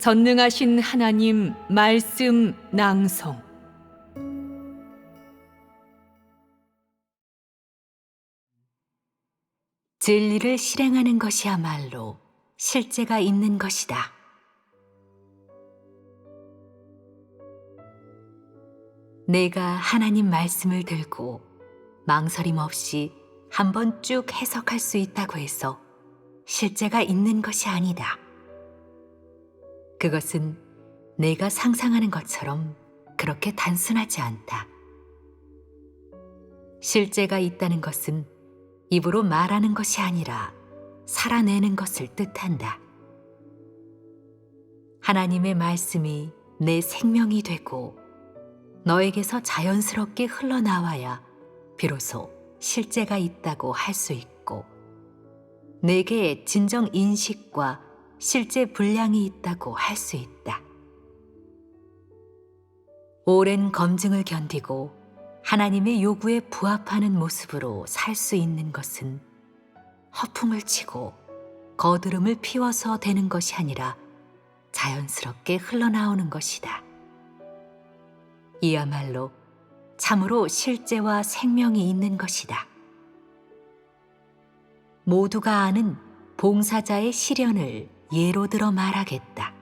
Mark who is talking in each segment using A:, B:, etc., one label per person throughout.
A: 전능하신 하나님 말씀 낭송.
B: 진리를 실행하는 것이야말로 실제가 있는 것이다. 내가 하나님 말씀을 들고 망설임 없이 한번 쭉 해석할 수 있다고 해서 실제가 있는 것이 아니다. 그것은 내가 상상하는 것처럼 그렇게 단순하지 않다. 실제가 있다는 것은 입으로 말하는 것이 아니라 살아내는 것을 뜻한다. 하나님의 말씀이 내 생명이 되고 너에게서 자연스럽게 흘러나와야 비로소 실제가 있다고 할 수 있고, 내게 진정 인식과 실제 분량이 있다고 할 수 있다. 오랜 검증을 견디고 하나님의 요구에 부합하는 모습으로 살 수 있는 것은 허풍을 치고 거드름을 피워서 되는 것이 아니라 자연스럽게 흘러나오는 것이다. 이야말로 참으로 실제와 생명이 있는 것이다. 모두가 아는 봉사자의 시련을 예로 들어 말하겠다.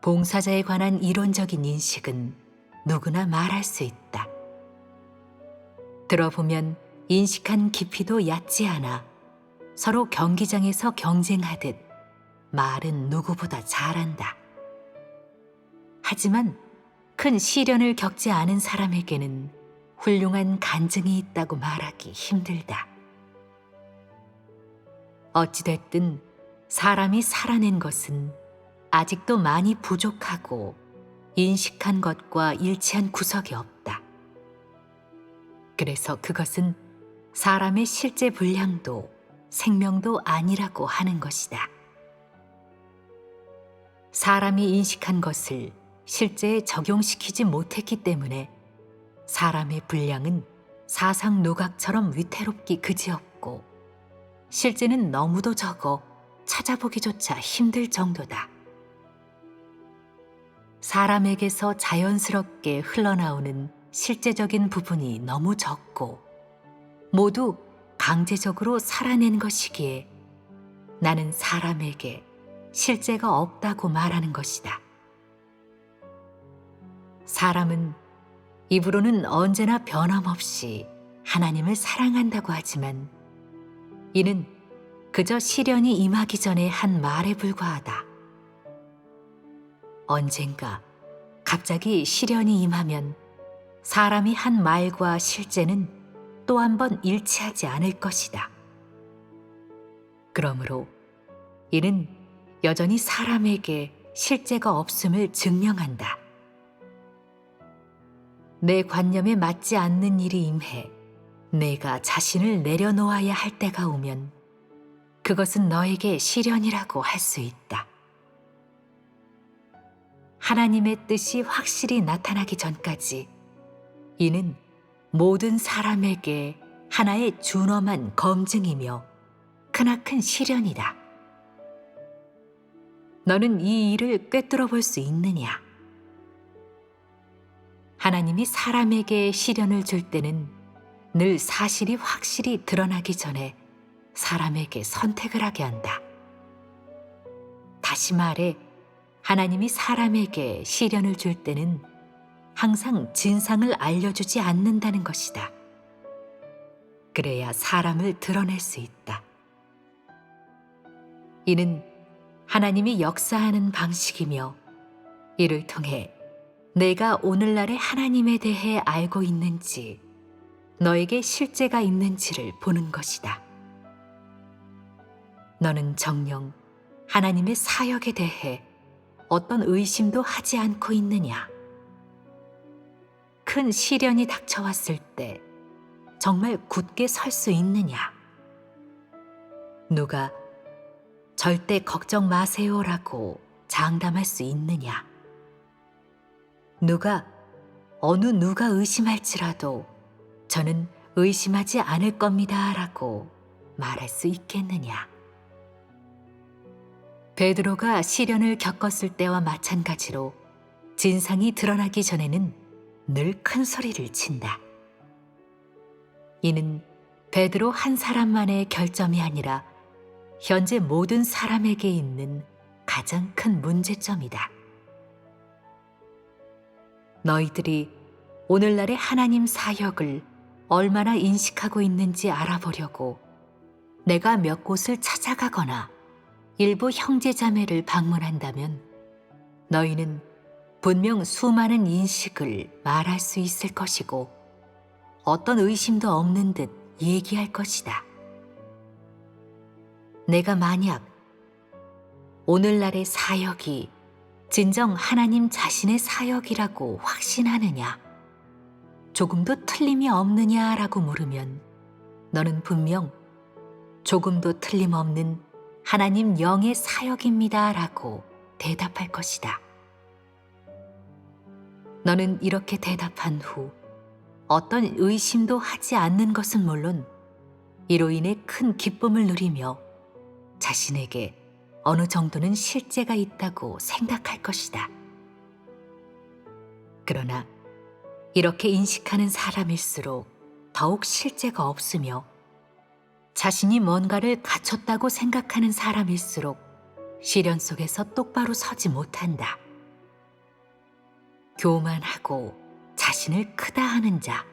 B: 봉사자에 관한 이론적인 인식은 누구나 말할 수 있다. 들어보면 인식한 깊이도 얕지 않아 서로 경기장에서 경쟁하듯 말은 누구보다 잘한다. 하지만 큰 시련을 겪지 않은 사람에게는 훌륭한 간증이 있다고 말하기 힘들다. 어찌됐든 사람이 살아낸 것은 아직도 많이 부족하고 인식한 것과 일치한 구석이 없다. 그래서 그것은 사람의 실제 분량도 생명도 아니라고 하는 것이다. 사람이 인식한 것을 실제에 적용시키지 못했기 때문에 사람의 분량은 사상 노각처럼 위태롭기 그지없고, 실제는 너무도 적어 찾아보기조차 힘들 정도다. 사람에게서 자연스럽게 흘러나오는 실제적인 부분이 너무 적고 모두 강제적으로 살아낸 것이기에 나는 사람에게 실제가 없다고 말하는 것이다. 사람은 입으로는 언제나 변함없이 하나님을 사랑한다고 하지만 이는 그저 시련이 임하기 전에 한 말에 불과하다. 언젠가 갑자기 시련이 임하면 사람이 한 말과 실제는 또 한 번 일치하지 않을 것이다. 그러므로 이는 여전히 사람에게 실제가 없음을 증명한다. 내 관념에 맞지 않는 일이 임해 내가 자신을 내려놓아야 할 때가 오면 그것은 너에게 시련이라고 할 수 있다. 하나님의 뜻이 확실히 나타나기 전까지 이는 모든 사람에게 하나의 준엄한 검증이며 크나큰 시련이다. 너는 이 일을 꿰뚫어 볼 수 있느냐? 하나님이 사람에게 시련을 줄 때는 늘 사실이 확실히 드러나기 전에 사람에게 선택을 하게 한다. 다시 말해, 하나님이 사람에게 시련을 줄 때는 항상 진상을 알려주지 않는다는 것이다. 그래야 사람을 드러낼 수 있다. 이는 하나님이 역사하는 방식이며 이를 통해 내가 오늘날의 하나님에 대해 알고 있는지 너에게 실제가 있는지를 보는 것이다. 너는 정녕 하나님의 사역에 대해 어떤 의심도 하지 않고 있느냐? 큰 시련이 닥쳐왔을 때 정말 굳게 설 수 있느냐? 누가 절대 걱정 마세요라고 장담할 수 있느냐? 누가 어느 누가 의심할지라도 저는 의심하지 않을 겁니다라고 말할 수 있겠느냐? 베드로가 시련을 겪었을 때와 마찬가지로 진상이 드러나기 전에는 늘 큰 소리를 친다. 이는 베드로 한 사람만의 결점이 아니라 현재 모든 사람에게 있는 가장 큰 문제점이다. 너희들이 오늘날의 하나님 사역을 얼마나 인식하고 있는지 알아보려고 내가 몇 곳을 찾아가거나 일부 형제자매를 방문한다면 너희는 분명 수많은 인식을 말할 수 있을 것이고 어떤 의심도 없는 듯 얘기할 것이다. 내가 만약 오늘날의 사역이 진정 하나님 자신의 사역이라고 확신하느냐, 조금도 틀림이 없느냐라고 물으면 너는 분명 조금도 틀림없는 하나님 영의 사역입니다라고 대답할 것이다. 너는 이렇게 대답한 후 어떤 의심도 하지 않는 것은 물론 이로 인해 큰 기쁨을 누리며 자신에게 어느 정도는 실제가 있다고 생각할 것이다. 그러나 이렇게 인식하는 사람일수록 더욱 실제가 없으며 자신이 뭔가를 갖췄다고 생각하는 사람일수록 시련 속에서 똑바로 서지 못한다. 교만하고 자신을 크다 하는 자,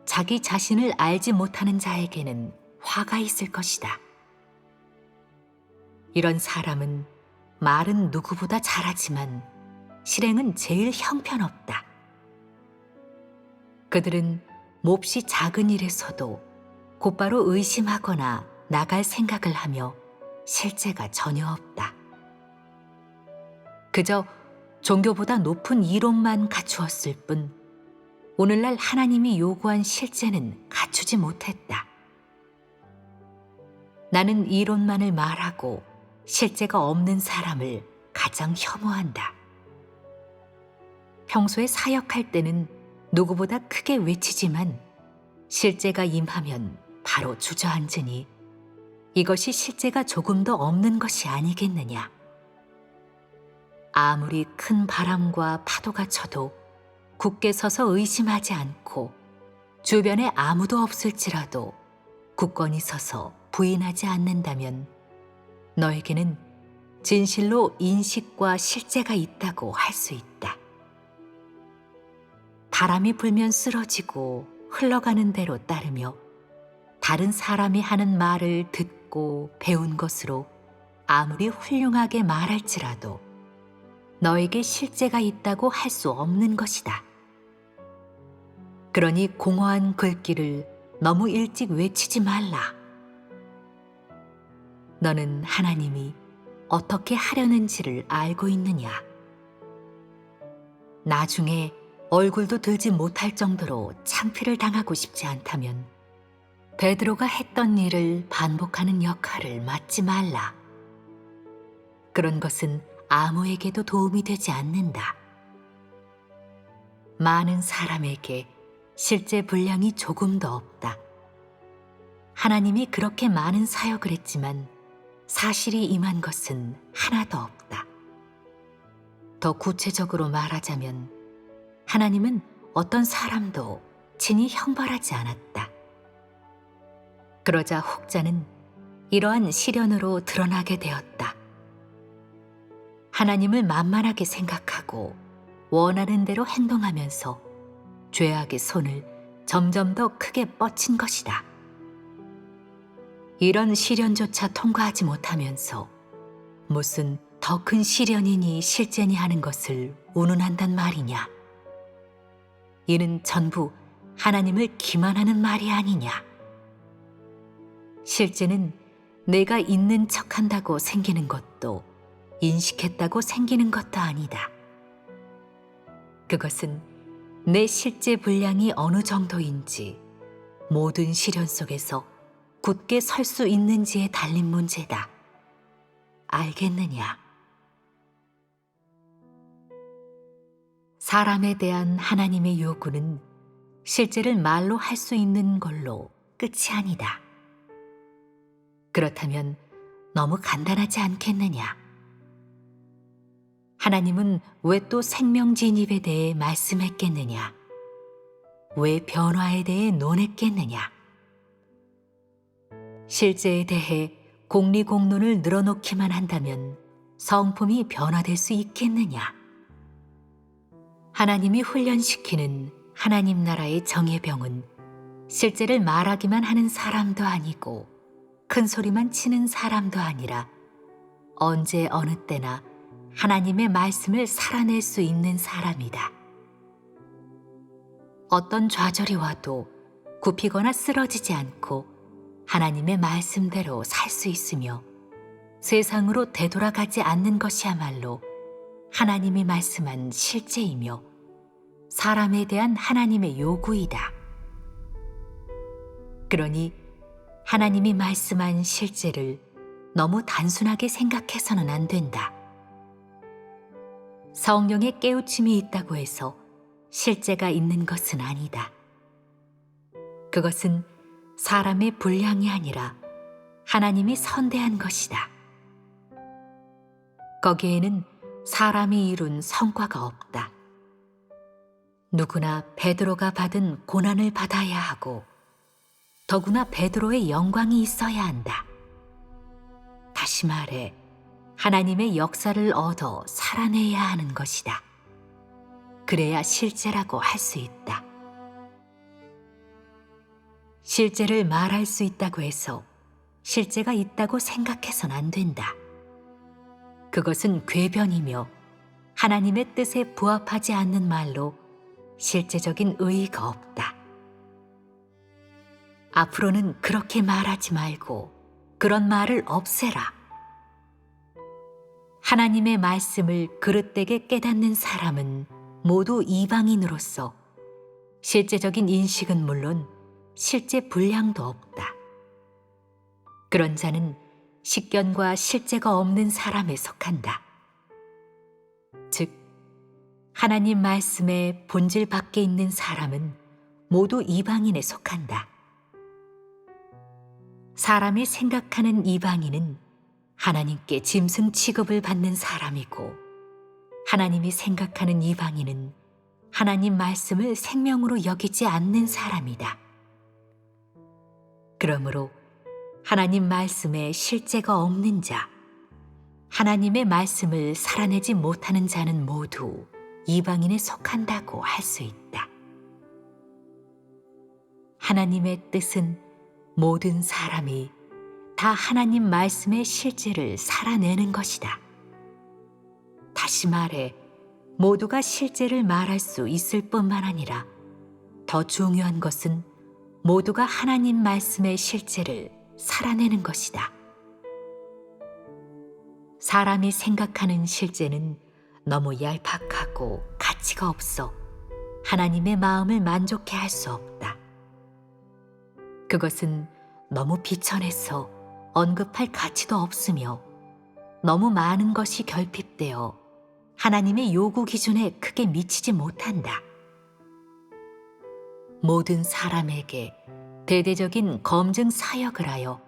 B: 자기 자신을 알지 못하는 자에게는 화가 있을 것이다. 이런 사람은 말은 누구보다 잘하지만 실행은 제일 형편없다. 그들은 몹시 작은 일에서도 곧바로 의심하거나 나갈 생각을 하며 실제가 전혀 없다. 그저 종교보다 높은 이론만 갖추었을 뿐 오늘날 하나님이 요구한 실제는 갖추지 못했다. 나는 이론만을 말하고 실제가 없는 사람을 가장 혐오한다. 평소에 사역할 때는 누구보다 크게 외치지만 실제가 임하면 바로 주저앉으니 이것이 실제가 조금도 없는 것이 아니겠느냐. 아무리 큰 바람과 파도가 쳐도 굳게 서서 의심하지 않고 주변에 아무도 없을지라도 굳건히 서서 부인하지 않는다면 너에게는 진실로 인식과 실제가 있다고 할 수 있다. 바람이 불면 쓰러지고 흘러가는 대로 따르며 다른 사람이 하는 말을 듣고 배운 것으로 아무리 훌륭하게 말할지라도 너에게 실제가 있다고 할 수 없는 것이다. 그러니 공허한 글귀를 너무 일찍 외치지 말라. 너는 하나님이 어떻게 하려는지를 알고 있느냐? 나중에 얼굴도 들지 못할 정도로 창피를 당하고 싶지 않다면 베드로가 했던 일을 반복하는 역할을 맡지 말라. 그런 것은 아무에게도 도움이 되지 않는다. 많은 사람에게 실제 분량이 조금도 없다. 하나님이 그렇게 많은 사역을 했지만 사실이 임한 것은 하나도 없다. 더 구체적으로 말하자면 하나님은 어떤 사람도 친히 형벌하지 않았다. 그러자 혹자는 이러한 시련으로 드러나게 되었다. 하나님을 만만하게 생각하고 원하는 대로 행동하면서 죄악의 손을 점점 더 크게 뻗친 것이다. 이런 시련조차 통과하지 못하면서 무슨 더 큰 시련이니 실제니 하는 것을 운운한단 말이냐. 이는 전부 하나님을 기만하는 말이 아니냐. 실제는 내가 있는 척한다고 생기는 것도 인식했다고 생기는 것도 아니다. 그것은 내 실제 분량이 어느 정도인지 모든 시련 속에서 굳게 설 수 있는지에 달린 문제다. 알겠느냐? 사람에 대한 하나님의 요구는 실제를 말로 할 수 있는 걸로 끝이 아니다. 그렇다면 너무 간단하지 않겠느냐? 하나님은 왜 또 생명 진입에 대해 말씀했겠느냐? 왜 변화에 대해 논했겠느냐? 실제에 대해 공리공론을 늘어놓기만 한다면 성품이 변화될 수 있겠느냐? 하나님이 훈련시키는 하나님 나라의 정예병은 실제를 말하기만 하는 사람도 아니고 큰 소리만 치는 사람도 아니라 언제 어느 때나 하나님의 말씀을 살아낼 수 있는 사람이다. 어떤 좌절이 와도 굽히거나 쓰러지지 않고 하나님의 말씀대로 살 수 있으며 세상으로 되돌아가지 않는 것이야말로 하나님이 말씀한 실제이며 사람에 대한 하나님의 요구이다. 그러니 하나님이 말씀한 실제를 너무 단순하게 생각해서는 안 된다. 성령의 깨우침이 있다고 해서 실제가 있는 것은 아니다. 그것은 사람의 분량이 아니라 하나님이 선대한 것이다. 거기에는 사람이 이룬 성과가 없다. 누구나 베드로가 받은 고난을 받아야 하고 더구나 베드로의 영광이 있어야 한다. 다시 말해 하나님의 역사를 얻어 살아내야 하는 것이다. 그래야 실제라고 할 수 있다. 실제를 말할 수 있다고 해서 실제가 있다고 생각해서는 안 된다. 그것은 궤변이며 하나님의 뜻에 부합하지 않는 말로 실제적인 의의가 없다. 앞으로는 그렇게 말하지 말고 그런 말을 없애라. 하나님의 말씀을 그릇되게 깨닫는 사람은 모두 이방인으로서 실제적인 인식은 물론 실제 분량도 없다. 그런 자는 식견과 실제가 없는 사람에 속한다. 즉, 하나님 말씀의 본질 밖에 있는 사람은 모두 이방인에 속한다. 사람이 생각하는 이방인은 하나님께 짐승 취급을 받는 사람이고, 하나님이 생각하는 이방인은 하나님 말씀을 생명으로 여기지 않는 사람이다. 그러므로 하나님 말씀에 실제가 없는 자, 하나님의 말씀을 살아내지 못하는 자는 모두 이방인에 속한다고 할 수 있다. 하나님의 뜻은 모든 사람이 다 하나님 말씀의 실제를 살아내는 것이다. 다시 말해 모두가 실제를 말할 수 있을 뿐만 아니라 더 중요한 것은 모두가 하나님 말씀의 실제를 살아내는 것이다. 사람이 생각하는 실제는 너무 얄팍하고 가치가 없어 하나님의 마음을 만족해 할 수 없다. 그것은 너무 비천해서 언급할 가치도 없으며 너무 많은 것이 결핍되어 하나님의 요구 기준에 크게 미치지 못한다. 모든 사람에게 대대적인 검증 사역을 하여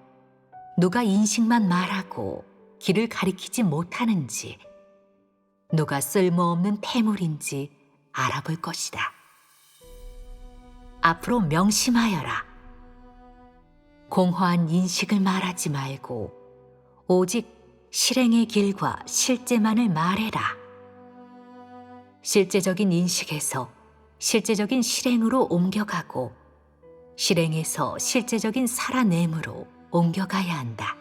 B: 누가 인식만 말하고 길을 가리키지 못하는지, 누가 쓸모없는 폐물인지 알아볼 것이다. 앞으로 명심하여라. 공허한 인식을 말하지 말고 오직 실행의 길과 실제만을 말해라. 실제적인 인식에서 실제적인 실행으로 옮겨가고 실행에서 실제적인 살아냄으로 옮겨가야 한다.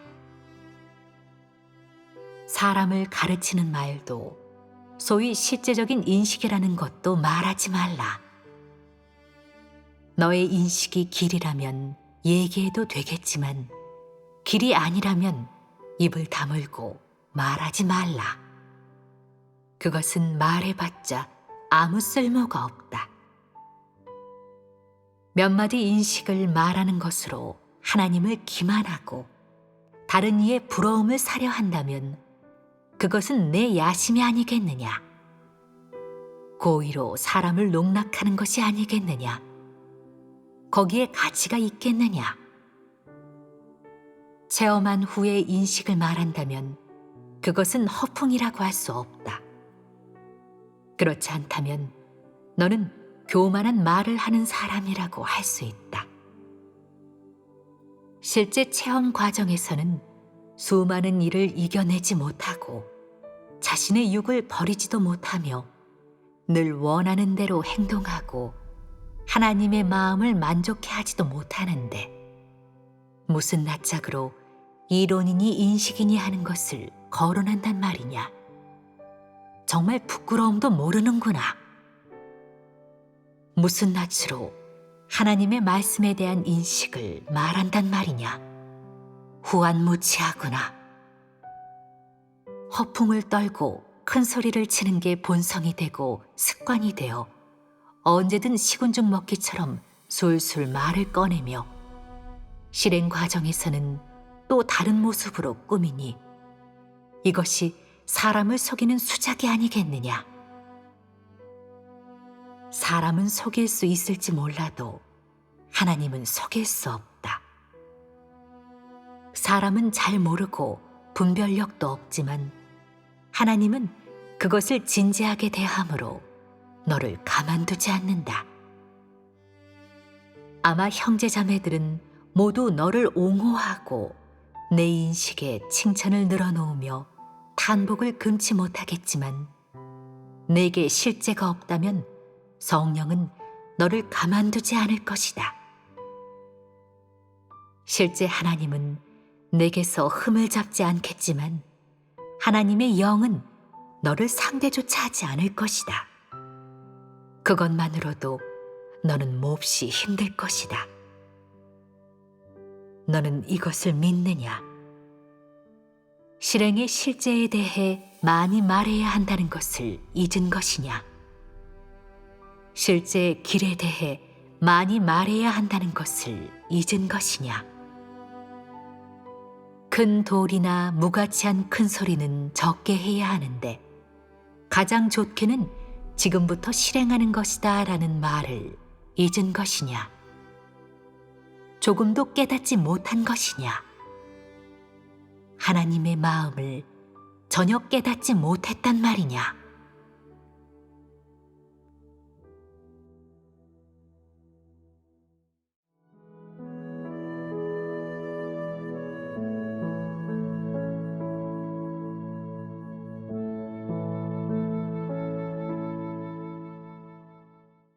B: 사람을 가르치는 말도 소위 실제적인 인식이라는 것도 말하지 말라. 너의 인식이 길이라면 얘기해도 되겠지만 길이 아니라면 입을 다물고 말하지 말라. 그것은 말해봤자 아무 쓸모가 없다. 몇 마디 인식을 말하는 것으로 하나님을 기만하고 다른 이의 부러움을 사려 한다면 그것은 내 야심이 아니겠느냐? 고의로 사람을 농락하는 것이 아니겠느냐? 거기에 가치가 있겠느냐? 체험한 후에 인식을 말한다면 그것은 허풍이라고 할 수 없다. 그렇지 않다면 너는 교만한 말을 하는 사람이라고 할 수 있다. 실제 체험 과정에서는 수많은 일을 이겨내지 못하고 자신의 육을 버리지도 못하며 늘 원하는 대로 행동하고 하나님의 마음을 만족해 하지도 못하는데 무슨 낯짝으로 이론이니 인식이니 하는 것을 거론한단 말이냐. 정말 부끄러움도 모르는구나. 무슨 낯으로 하나님의 말씀에 대한 인식을 말한단 말이냐. 후안무치하구나. 허풍을 떨고 큰 소리를 치는 게 본성이 되고 습관이 되어 언제든 식은죽 먹기처럼 술술 말을 꺼내며 실행 과정에서는 또 다른 모습으로 꾸미니 이것이 사람을 속이는 수작이 아니겠느냐. 사람은 속일 수 있을지 몰라도 하나님은 속일 수 없다. 사람은 잘 모르고 분별력도 없지만 하나님은 그것을 진지하게 대함으로 너를 가만두지 않는다. 아마 형제자매들은 모두 너를 옹호하고 내 인식에 칭찬을 늘어놓으며 탄복을 금치 못하겠지만 내게 실제가 없다면 성령은 너를 가만두지 않을 것이다. 실제 하나님은 내게서 흠을 잡지 않겠지만 하나님의 영은 너를 상대조차 하지 않을 것이다. 그것만으로도 너는 몹시 힘들 것이다. 너는 이것을 믿느냐? 실행의 실제에 대해 많이 말해야 한다는 것을 잊은 것이냐? 실제의 길에 대해 많이 말해야 한다는 것을 잊은 것이냐? 큰 돌이나 무가치한 큰 소리는 적게 해야 하는데 가장 좋게는 지금부터 실행하는 것이다 라는 말을 잊은 것이냐? 조금도 깨닫지 못한 것이냐? 하나님의 마음을 전혀 깨닫지 못했단 말이냐?